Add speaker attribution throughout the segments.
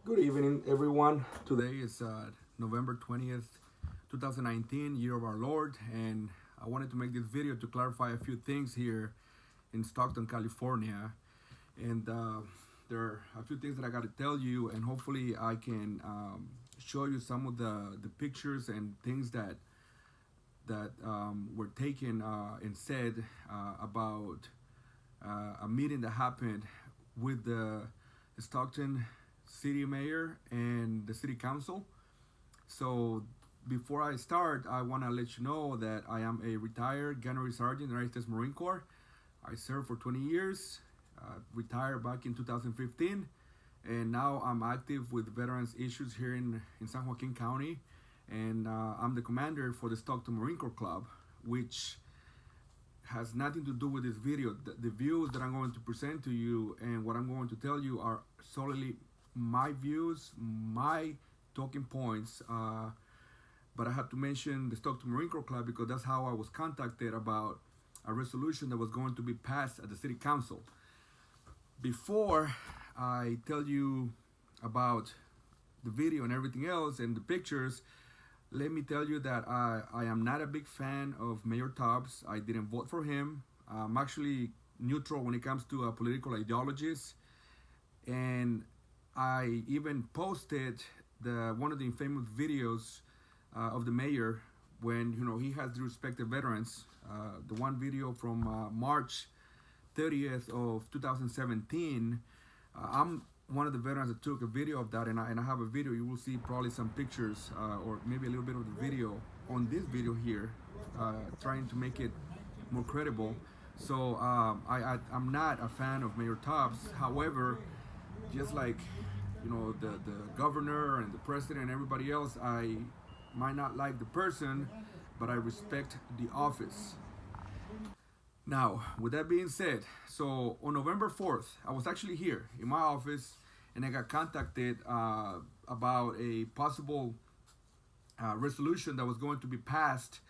Speaker 1: Good evening, everyone. Today is November 20th, 2019, year of our Lord, and I wanted to make this video to clarify a few things here in Stockton, California. And there are a few things that I got to tell you, and hopefully I can show you some of the pictures and things that were taken and said about a meeting that happened with the Stockton city mayor and the city council. So before I start, I want to let you know that I am a retired gunnery sergeant in the United States Marine Corps. I served for 20 years, retired back in 2015, and now I'm active with veterans issues here in San Joaquin County. And I'm the commander for the Stockton Marine Corps Club, which has nothing to do with this video. The views that I'm going to present to you and what I'm going to tell you are solely my views, my talking points. But I have to mention the Stockton Marine Corps Club because that's how I was contacted about a resolution that was going to be passed at the city council. Before I tell you about the video and everything else and the pictures, let me tell you that I am not a big fan of Mayor Tubbs. I didn't vote for him. I'm actually neutral when it comes to political ideologies. And I even posted one of the infamous videos of the mayor when he has disrespected veterans. The one video from March 30th of 2017. I'm one of the veterans that took a video of that, and I have a video. You will see probably some pictures or maybe a little bit of the video on this video here, trying to make it more credible. So I'm not a fan of Mayor Tubbs. However, just like the governor and the president and everybody else, I might not like the person, but I respect the office. Now, with that being said, so on November 4th, I was actually here in my office and I got contacted about a possible resolution that was going to be passed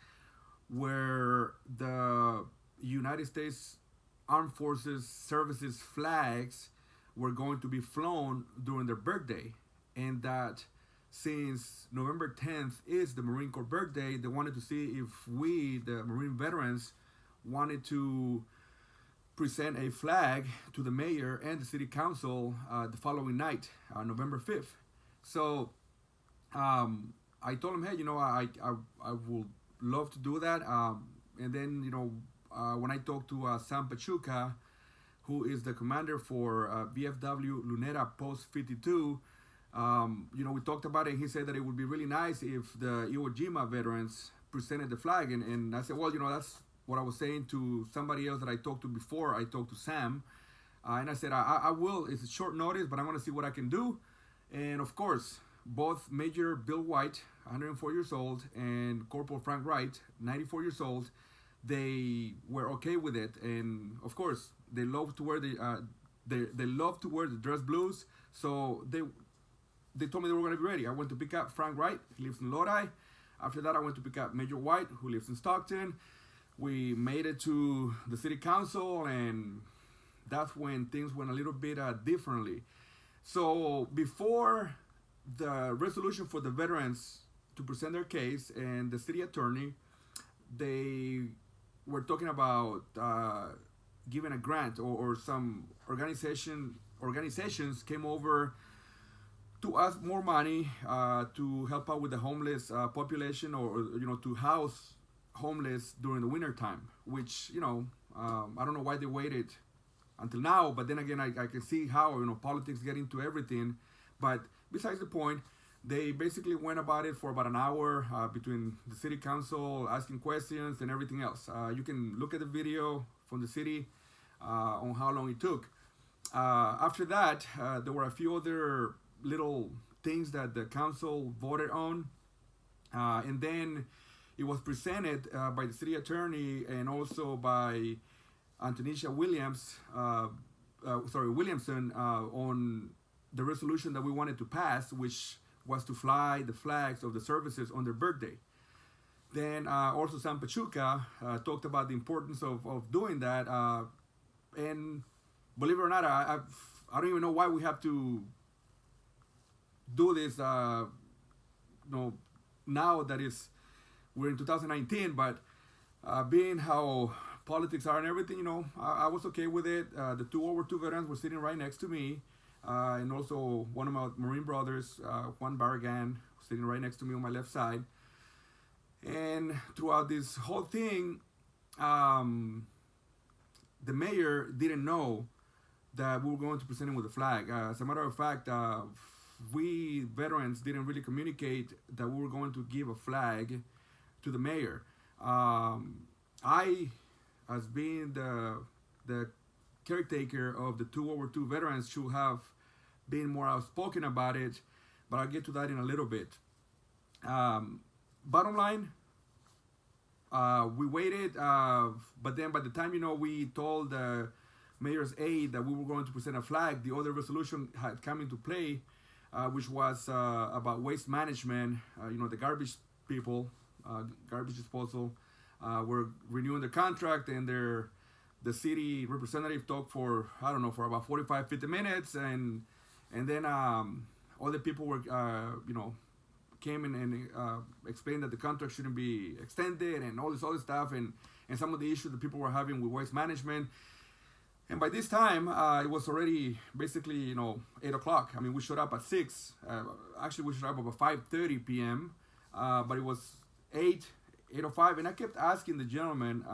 Speaker 1: where the United States Armed Forces Services flags were going to be flown during their birthday, and that since November 10th is the Marine Corps birthday, they wanted to see if we, the Marine veterans, wanted to present a flag to the mayor and the city council the following night, November 5th. So I told him, hey, I would love to do that. And then, when I talked to Sam Pachuca, who is the commander for VFW Luneta Post 52, we talked about it. He said that it would be really nice if the Iwo Jima veterans presented the flag. And I said, well, that's what I was saying to somebody else that I talked to before. I talked to Sam. And I said, I will. It's a short notice, but I'm going to see what I can do. And of course, both Major Bill White, 104 years old, and Corporal Frank Wright, 94 years old, they were okay with it. And of course, they love to wear they love to wear the dress blues. So they told me they were going to be ready. I went to pick up Frank Wright. He lives in Lodi. After that, I went to pick up Major White, who lives in Stockton. We made it to the city council, and that's when things went a little bit differently. So before the resolution for the veterans to present their case and the city attorney, they were talking about giving a grant, or some organizations came over to ask more money to help out with the homeless population, or to house homeless during the winter time, which I don't know why they waited until now, but then again, I can see how politics get into everything. But besides the point, they basically went about it for about an hour between the city council asking questions and everything else. You can look at the video from the city on how long it took. After that, there were a few other little things that the council voted on, and then it was presented by the city attorney and also by Antonisha Williamson on the resolution that we wanted to pass, which was to fly the flags of the services on their birthday. Then also Sam Pachuca talked about the importance of doing that. And believe it or not, I don't even know why we have to do this, now that is we're in 2019, but being how politics are and everything, I was okay with it. The two World War II veterans were sitting right next to me, and also one of my Marine brothers, Juan Barragan, sitting right next to me on my left side. And throughout this whole thing, the mayor didn't know that we were going to present him with a flag. As a matter of fact, we veterans didn't really communicate that we were going to give a flag to the mayor. I, as being the caretaker of the two World War II veterans, should have been more outspoken about it, but I'll get to that in a little bit. Bottom line, we waited, but then by the time we told the mayor's aide that we were going to present a flag, the other resolution had come into play, which was about waste management. The garbage people, garbage disposal, were renewing the contract, and the city representative talked for for about 45-50 minutes, and then other people were came in and explained that the contract shouldn't be extended and all this other stuff, and some of the issues that people were having with waste management. And by this time, it was already basically 8 o'clock. I mean, we showed up at 6. Actually, we showed up about 5:30 p.m. But it was 8:05, and I kept asking the gentlemen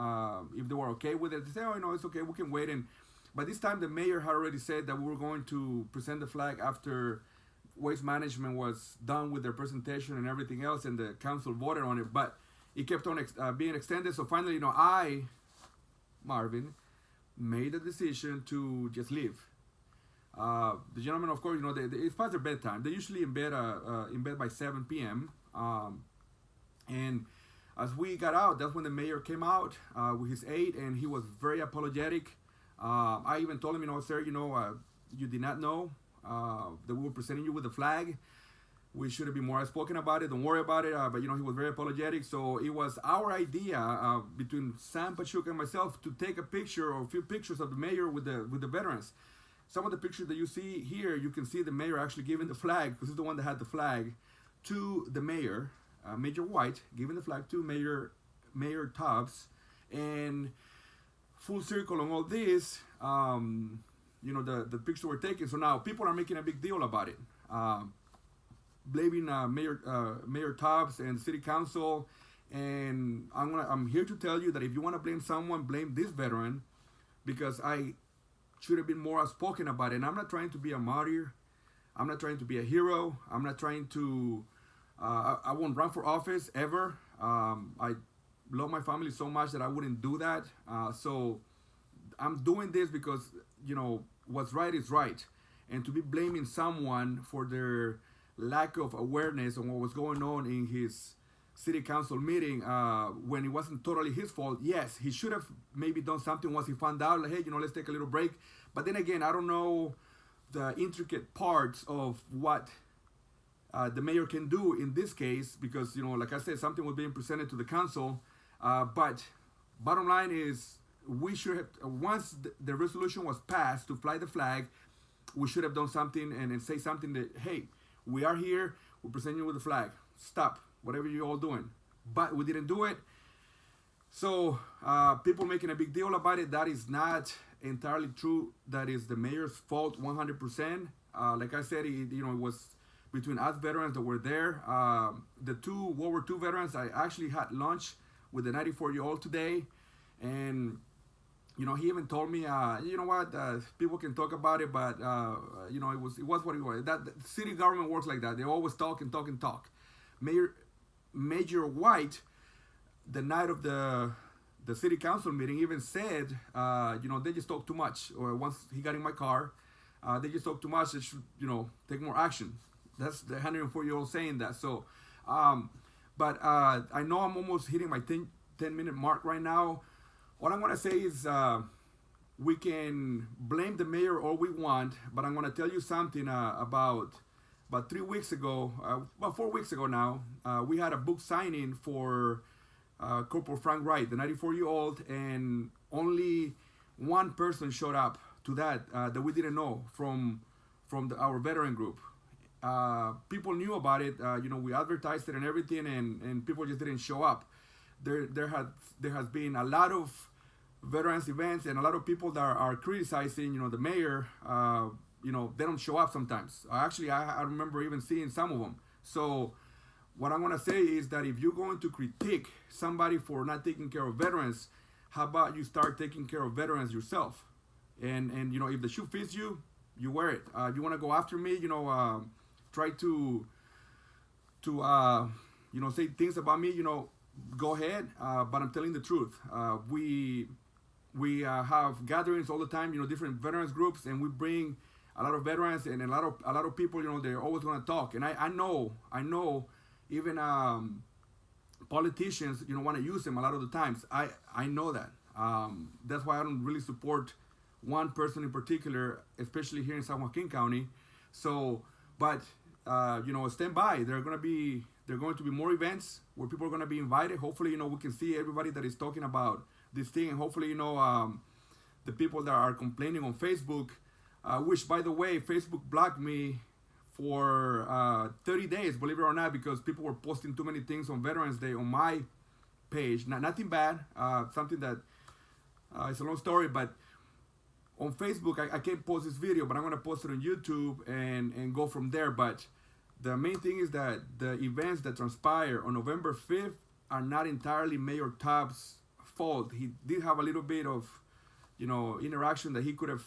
Speaker 1: if they were okay with it. They said, "Oh, it's okay. We can wait." And by this time, the mayor had already said that we were going to present the flag after waste management was done with their presentation and everything else, and the council voted on it. But it kept on being extended. So finally, I, Marvin, made the decision to just leave. The gentlemen, of course, it's past their bedtime. They're usually in bed by 7 p.m. And as we got out, that's when the mayor came out with his aide, and he was very apologetic. I even told him, "Sir, you did not know that we were presenting you with the flag. We should have been more outspoken about it. Don't worry about it." But he was very apologetic. So it was our idea between Sam Pachuca and myself to take a picture or a few pictures of the mayor with the veterans. Some of the pictures that you see here, you can see the mayor actually giving the flag, because he's the one that had the flag, to the mayor, Major White, giving the flag to Mayor Tubbs, and full circle on all this. The picture we're taking. So now people are making a big deal about it. Blaming Mayor Tubbs and the city council, and I'm here to tell you that if you want to blame someone, blame this veteran, because I should have been more outspoken about it. And I'm not trying to be a martyr. I'm not trying to be a hero. I'm not trying to. I won't run for office ever. I love my family so much that I wouldn't do that. So I'm doing this because what's right is right, and to be blaming someone for their lack of awareness on what was going on in his city council meeting when it wasn't totally his fault. Yes, he should have maybe done something once he found out, like, hey, let's take a little break. But then again, I don't know the intricate parts of what the mayor can do in this case, because like I said, something was being presented to the council. But bottom line is, we should have, once the resolution was passed to fly the flag, we should have done something and say something that, hey, we are here, we're presenting you with the flag. Stop whatever you're all doing. But we didn't do it. So people making a big deal about it, that is not entirely true. That is the mayor's fault 100%. Like I said, it was between us veterans that were there. The two World War II veterans, I actually had lunch with the 94-year-old today. And he even told me, people can talk about it, but it was what it was. That the city government works like that. They always talk and talk and talk. Major White, the night of the city council meeting, even said, they just talk too much. Or once he got in my car, they just talk too much. They should, take more action. That's the 104-year-old saying that. So, but I know I'm almost hitting my 10-minute mark right now. What I'm going to say is we can blame the mayor all we want, but I'm going to tell you something about 3 weeks ago, about 4 weeks ago now, we had a book signing for Corporal Frank Wright, the 94-year-old, and only one person showed up to that we didn't know from our veteran group. people knew about it. We advertised it and everything, and people just didn't show up. There has been a lot of veterans events and a lot of people that are criticizing, the mayor. They don't show up sometimes. Actually, I remember even seeing some of them. So what I'm gonna say is that if you're going to critique somebody for not taking care of veterans, how about you start taking care of veterans yourself? And if the shoe fits you, you wear it. If you want to go after me, try to say things about me, go ahead. But I'm telling the truth. We have gatherings all the time, different veterans groups, and we bring a lot of veterans and a lot of people. They're always going to talk, and I know even politicians, want to use them a lot of the times. I know that. That's why I don't really support one person in particular, especially here in San Joaquin County. So, but stand by. There are going to be more events where people are going to be invited. Hopefully, we can see everybody that is talking about this thing, and hopefully, the people that are complaining on Facebook, which, by the way, Facebook blocked me for 30 days, believe it or not, because people were posting too many things on Veterans Day on my page. Nothing bad, something that it's a long story, but on Facebook, I can't post this video, but I'm going to post it on YouTube and go from there. But the main thing is that the events that transpire on November 5th are not entirely Mayor Tubbs' fault. He did have a little bit of, interaction that he could have,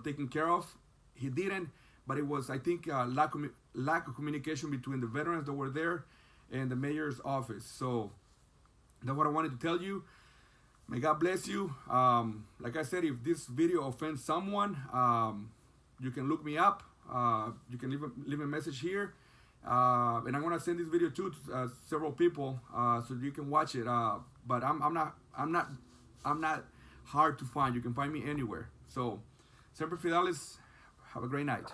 Speaker 1: taken care of. He didn't, but it was, I think, lack of communication between the veterans that were there and the mayor's office. So that's what I wanted to tell you. May God bless you. Like I said, if this video offends someone, you can look me up. You can leave a message here, and I'm gonna send this video to several people so you can watch it. But I'm not hard to find. You can find me anywhere. So, Semper Fidelis. Have a great night.